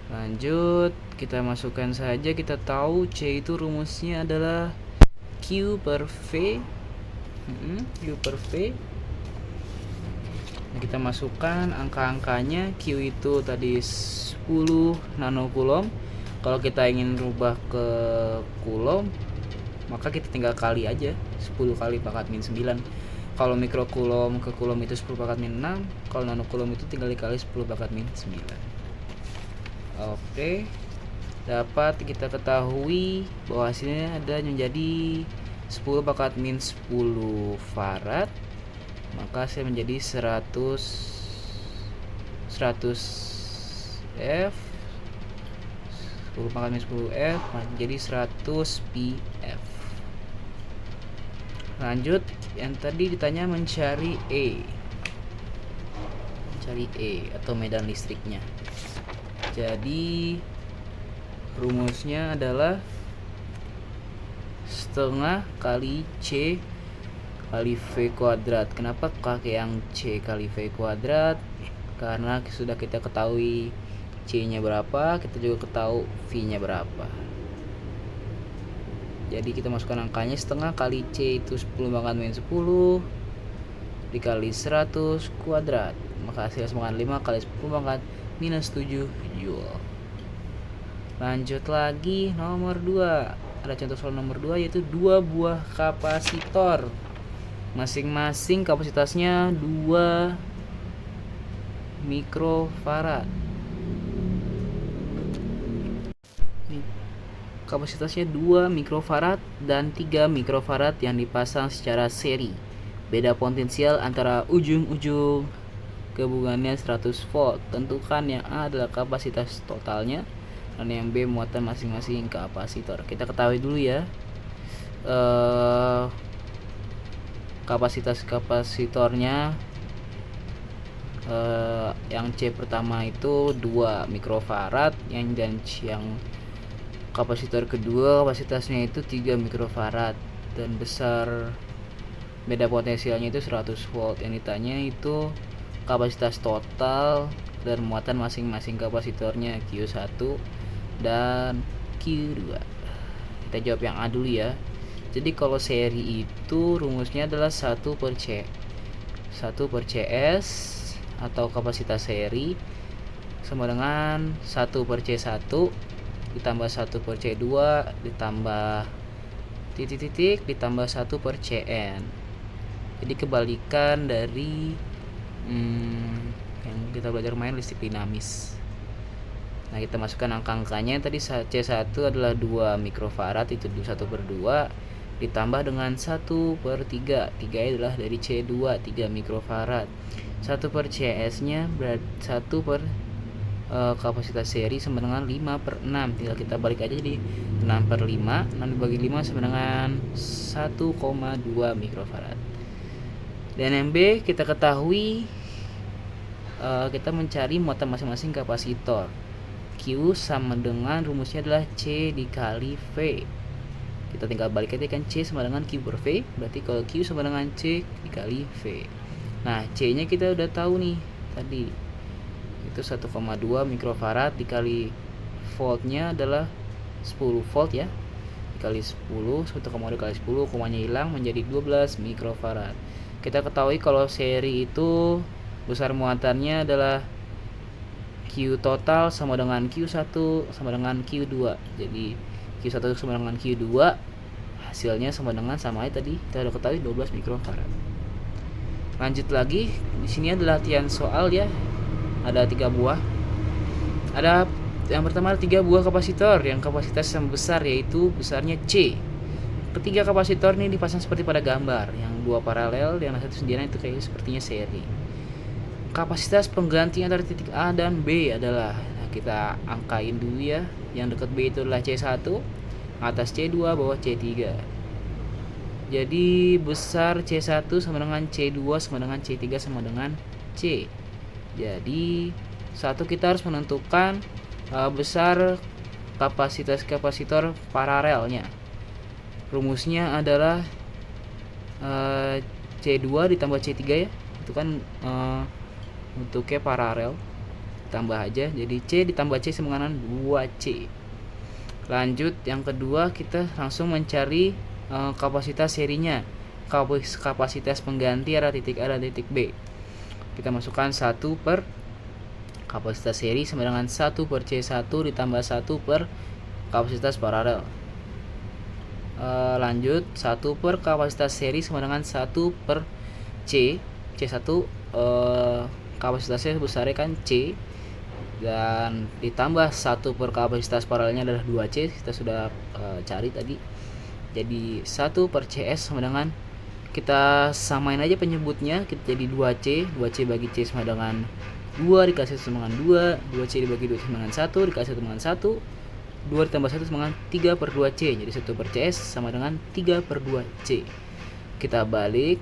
Lanjut, kita masukkan saja. Kita tahu C itu rumusnya adalah Q per V. Q per V. Kita masukkan angka-angkanya. Q itu tadi 10 nanocoulomb. Kalau kita ingin rubah ke coulomb, maka kita tinggal kali aja 10 kali pangkat min 9. Kalau mikrocoulomb ke coulomb itu 10 pangkat min 6. Kalau nanocoulomb itu tinggal dikali 10 pangkat min 9. Dapat kita ketahui bahwa hasilnya ada menjadi 10 pangkat min 10 farad. Maka saya menjadi 100 F 10 pangkat min 10 F menjadi 100 PF. Lanjut, yang tadi ditanya mencari E atau medan listriknya. Jadi rumusnya adalah setengah kali C kali V kuadrat. Kenapa pakai yang C kali V kuadrat? Karena sudah kita ketahui C nya berapa, kita juga ketahui V nya berapa. Jadi kita masukkan angkanya, setengah kali C itu 10 pangkat min 10 dikali 100 kuadrat, maka hasilnya sama dengan 5 kali 10 pangkat minus 7 Joule. Lanjut lagi nomor 2. Ada contoh soal nomor 2, yaitu 2 buah kapasitor. Masing-masing kapasitasnya 2 mikrofarad. Kapasitasnya 2 mikrofarad dan 3 mikrofarad yang dipasang secara seri. Beda potensial antara ujung-ujung gabungannya 100 volt. Tentukan yang A adalah kapasitas totalnya dan yang B muatan masing-masing kapasitor. Kita ketahui dulu ya, kapasitas kapasitornya. Yang C pertama itu 2 mikrofarad, yang kapasitor kedua kapasitasnya itu 3 mikrofarad dan besar beda potensialnya itu 100 volt. Yang ditanya itu kapasitas total dan muatan masing-masing kapasitornya Q1 dan Q2. Kita jawab yang A dulu ya. Jadi kalau seri itu rumusnya adalah 1 per CS atau kapasitas seri sama dengan 1 per C1 ditambah 1 per C2 ditambah titik-titik ditambah 1 per Cn. Jadi kebalikan dari yang kita belajar main listrik dinamis. Nah, kita masukkan angka-angkanya. Tadi C1 adalah 2 mikrofarad, itu 1 per 2 ditambah dengan 1 per 3. 3 adalah dari C2, 3 mikrofarad. 1 per CS nya berarti 1 per kapasitas seri sama dengan 5 per 6. Tinggal kita balik aja jadi 6 per 5. 6 dibagi 5 sama dengan 1,2 mikrofarad. Dan yang B kita ketahui, kita mencari muatan masing-masing kapasitor. Q sama dengan rumusnya adalah C dikali V. Kita tinggal balik aja kan, C sama dengan Q per V. Berarti kalau Q sama dengan C dikali V. Nah, C nya kita udah tahu nih tadi, itu 1,2 mikrofarad dikali voltnya adalah 10 volt ya, dikali 10, 1,2 dikali 10, komanya hilang menjadi 12 mikrofarad. Kita ketahui kalau seri itu besar muatannya adalah Q total sama dengan Q1 sama dengan Q2. Jadi Q1 sama dengan Q2, hasilnya sama dengan sama tadi kita udah ketahui 12 mikrofarad. Lanjut lagi, di sini ada latihan soal ya. Ada 3 buah. Ada yang pertama ada 3 buah kapasitor yang kapasitas yang besar, yaitu besarnya C. Ketiga kapasitor ini dipasang seperti pada gambar, yang 2 paralel, yang satu sendirian itu kayak sepertinya seri. Kapasitas pengganti antara titik A dan B adalah, nah kita angkain dulu ya. Yang dekat B itu adalah C1, atas C2, bawah C3. Jadi besar C1 sama dengan C2 sama dengan C3 sama dengan C. Jadi kita harus menentukan besar kapasitas kapasitor paralelnya. Rumusnya adalah C2 ditambah C3 ya. Itu kan bentuknya paralel, tambah aja jadi C ditambah C sama dengan 2C. Lanjut yang kedua, kita langsung mencari kapasitas serinya, kapasitas pengganti arah titik A dan titik B. Kita masukkan 1 per kapasitas seri sama dengan 1 per C1 ditambah 1 per kapasitas paralel. Lanjut 1 per kapasitas seri sama dengan 1 per C1 kapasitasnya besarnya kan C, dan ditambah 1 per kapasitas paralelnya adalah 2C. Kita sudah cari tadi. Jadi 1 per CS sama dengan, kita samain aja penyebutnya, kita jadi 2C. 2C bagi C sama dengan 2 dikasih 1 sama dengan 2. 2C dibagi 2 sama dengan 1 dikasih 1 sama dengan 1. 2 ditambah 1 sama dengan 3 per 2C. Jadi 1 per CS sama dengan 3 per 2C. Kita balik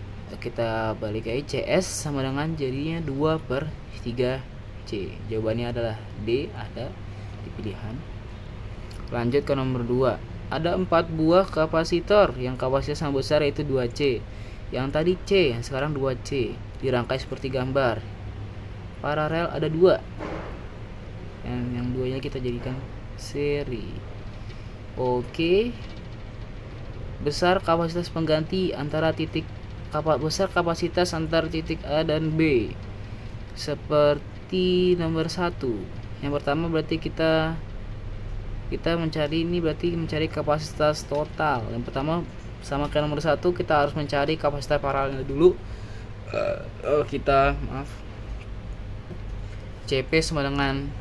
aja, CS sama dengan jadinya 2 per 3C. Jawabannya adalah D, ada di pilihan. Lanjut ke nomor 2. Ada 4 buah kapasitor yang kapasitas yang besar yaitu 2C. Yang tadi C, yang sekarang 2C. Dirangkai seperti gambar. Paralel ada 2. Yang duanya kita jadikan seri. Oke. Besar kapasitas pengganti antara titik besar kapasitas antar titik A dan B seperti nomor 1. Yang pertama berarti kita mencari ini, berarti mencari kapasitas total. Yang pertama sama kayak nomor 1, kita harus mencari kapasitas paralelnya dulu. CP sama dengan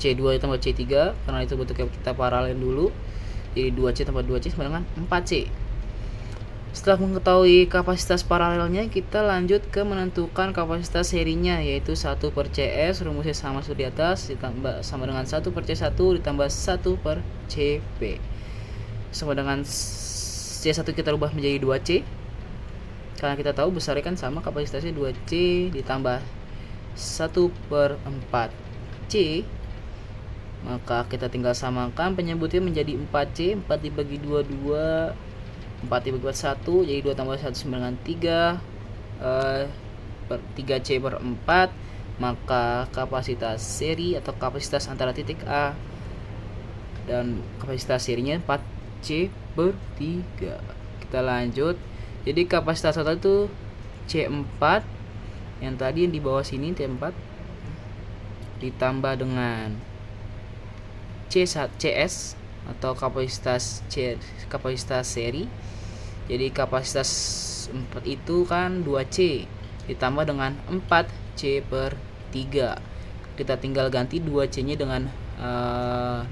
C2 tambah C3, karena itu bentuknya kita paralel dulu. Jadi 2C tambah 2C sama dengan 4C. Setelah mengetahui kapasitas paralelnya, kita lanjut ke menentukan kapasitas serinya, yaitu 1 per CS, rumusnya sama seperti di atas, ditambah sama dengan 1 per C1 ditambah 1 per CP. Sama dengan C1 kita rubah menjadi 2C, karena kita tahu besarnya kan sama, kapasitasnya 2C ditambah 1 per 4C. Maka kita tinggal samakan penyebutnya menjadi 4C. 4 dibagi 2 4 dibagi 1, jadi 2 tambah 1 sama dengan 3 per 3C per 4. Maka kapasitas seri atau kapasitas antara titik A dan kapasitas serinya 4C per 3. Kita lanjut. Jadi kapasitas total itu C4, yang tadi yang di bawah sini C4, ditambah dengan CS atau kapasitas seri. Jadi kapasitas 4 itu kan 2C ditambah dengan 4C per 3. Kita tinggal ganti 2C nya dengan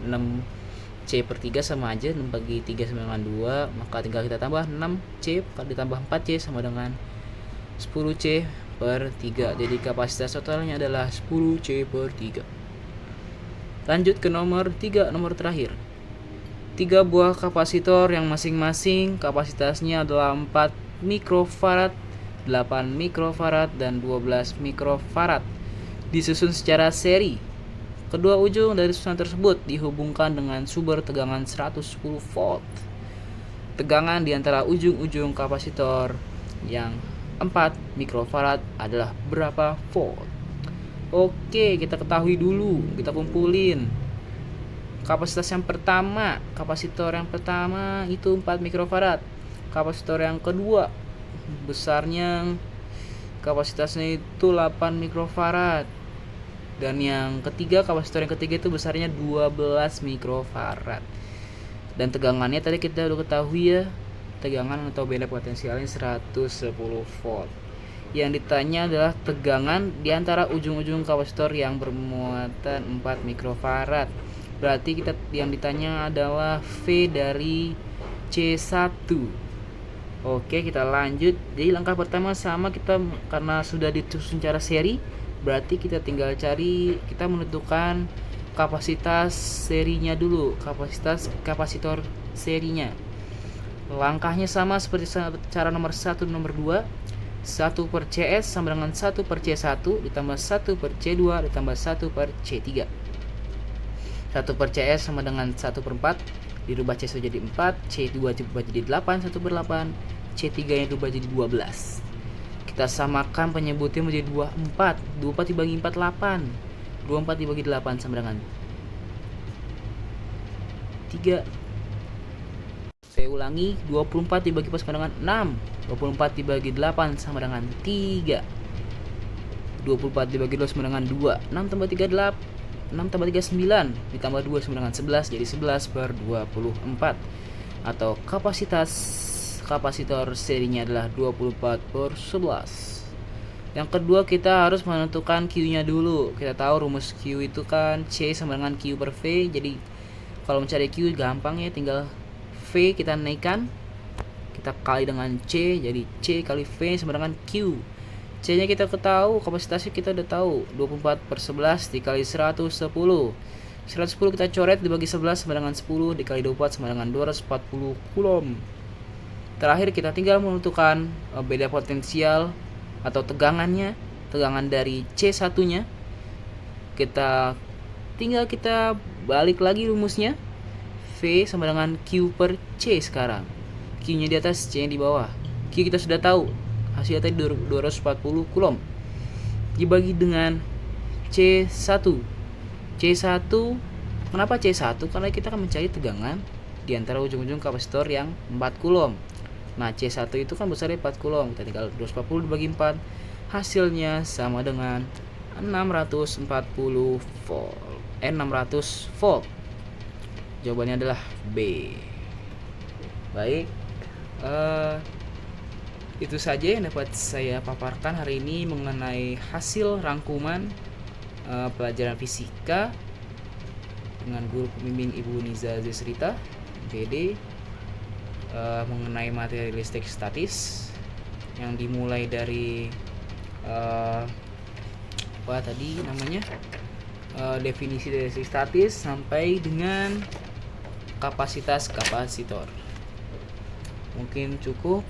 6C per 3 sama aja, 6 bagi 3 sama dengan 2, maka tinggal kita tambah 6C ditambah 4C sama dengan 10C per 3. Jadi kapasitas totalnya adalah 10C per 3. Lanjut ke nomor 3, nomor terakhir. 3 buah kapasitor yang masing-masing kapasitasnya adalah 4 mikrofarad, 8 mikrofarad, dan 12 mikrofarad. Disusun secara seri. Kedua ujung dari susunan tersebut dihubungkan dengan sumber tegangan 110 volt. Tegangan di antara ujung-ujung kapasitor yang 4 mikrofarad adalah berapa volt? Oke, kita ketahui dulu, kita kumpulin. Kapasitas yang pertama, kapasitor yang pertama itu 4 mikrofarad. Kapasitor yang kedua besarnya kapasitasnya itu 8 mikrofarad. Dan yang ketiga, kapasitor yang ketiga itu besarnya 12 mikrofarad. Dan tegangannya tadi kita udah ketahui ya, tegangan atau beda potensialnya 110 volt. Yang ditanya adalah tegangan di antara ujung-ujung kapasitor yang bermuatan 4 mikrofarad. Berarti yang ditanya adalah V dari C1. Oke, kita lanjut. Jadi langkah pertama sama, kita karena sudah disusun secara seri, berarti kita tinggal kita menentukan kapasitas serinya dulu, kapasitor serinya. Langkahnya sama seperti cara nomor 1 dan nomor 2. 1 per CS sama dengan 1 per C1 ditambah 1 per C2 ditambah 1 per C3. 1 per CS sama dengan 1 per 4, dirubah C1 jadi 4, C2 dirubah jadi 8, 1 per 8, C3 nya dirubah jadi 12. Kita samakan penyebutnya menjadi 24. 24 dibagi 4, 8. 24 dibagi 8 sama dengan 3. Saya ulangi, 24 dibagi 4 sama dengan 6. 24 dibagi 8 sama dengan 3. 24 dibagi 2 sama dengan 2. 6 tambah 3 8. 6 tambah 3 9. Ditambah 2 sama dengan 11. Jadi 11 per 24. Atau kapasitor serinya adalah 24 per 11. Yang kedua, kita harus menentukan Q-nya dulu. Kita tahu rumus Q itu kan C sama dengan Q per V. Jadi kalau mencari Q gampang ya, tinggal V kita naikkan, kita kali dengan C, jadi C kali V sama dengan Q. C nya kita ketahui, kapasitasnya kita udah tahu, 24 per 11 dikali 110. 110 kita coret dibagi 11 sama dengan 10, dikali 24 sama dengan 240 coulomb. Terakhir kita tinggal menentukan beda potensial atau tegangannya, tegangan dari C1 nya. Kita balik lagi rumusnya, V sama dengan Q per C sekarang. Q nya di atas, C nya di bawah. Q kita sudah tahu, hasilnya tadi 240 coulomb dibagi dengan C1. C1, kenapa C1? Karena kita akan mencari tegangan di antara ujung-ujung kapasitor yang 4 coulomb. Nah, C1 itu kan besarnya 4 coulomb. Kita tinggal 240 dibagi 4. Hasilnya sama dengan 640 volt. 600 volt. Jawabannya adalah B. Baik. Itu saja yang dapat saya paparkan hari ini mengenai hasil rangkuman pelajaran fisika dengan guru pembimbing Ibu Niza Zesrita, PD, mengenai materi listrik statis yang dimulai dari definisi dari listrik statis sampai dengan kapasitas kapasitor. Mungkin cukup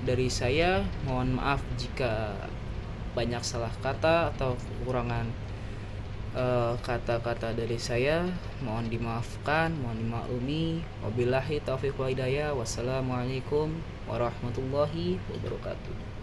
dari saya. Mohon maaf jika banyak salah kata atau kekurangan kata-kata dari saya, mohon dimaafkan, mohon dimaklumi. Wabillahi taufiq wal hidayah. Wassalamualaikum warahmatullahi wabarakatuh.